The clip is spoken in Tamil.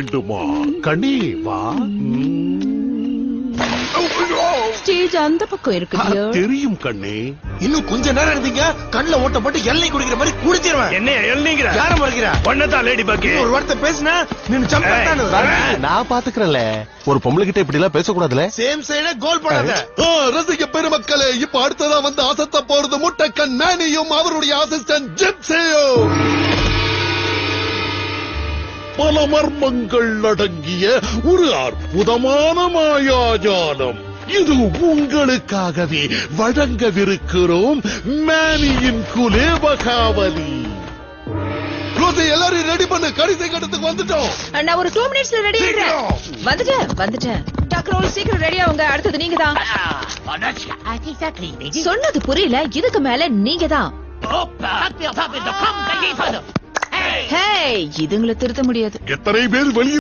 வேண்டுமா கண்ணே வா. ஸ்டேஜ் அந்த பக்கம் இருக்கு தெரியும் கண்ணே. இன்னும் கொஞ்ச நேரம் இருந்தீங்க கண்ணுல ஓட்ட போட்டு எல்லை குடிக்கிற மாதிரி குடிச்சிருவேன். என்ன எல்லைங்கிற யார மறைக்கிற? ஒன்னதான் லேடி பாக்கி ஒரு வார்த்தை பேசினா நீ சம்பத்தானு. நான் பாத்துக்கிறேன்ல. ஒரு பொம்பளை கிட்ட இப்படி எல்லாம் பேசக்கூடாதுல. சேம் சைடே கோல் போடாத. ரசிக பெருமக்களே, இப்ப அடுத்ததா வந்து அசத்த போறது முட்டைக்கண் மேனியும் அவருடைய அசிஸ்டன்ட் ஜிப்சியும். பல மர்மங்கள் அடங்கிய ஒரு அற்புதமான மாயாஜாலம் இது உங்களுக்காகவே வழங்கவிருக்கிறோம். மேனியின் குலேபகாவலி. ரோசி, எல்லாரும் ரெடி பண்ணு, கடைசி கட்டத்துக்கு வந்துட்டோம். நான் ஒரு 2 மினிட்ஸ்ல ரெடி ஆயிடுறேன். வந்துட்டேன். டக்ரோல் சீக்கிரம் ரெடி ஆவுங்க. அடுத்தது நீங்க தான். சொன்னது புரியல. இதுக்கு மேல நீங்க தான். இதுங்களை திருத்த முடியாது. எத்தனை பேர் வெளியே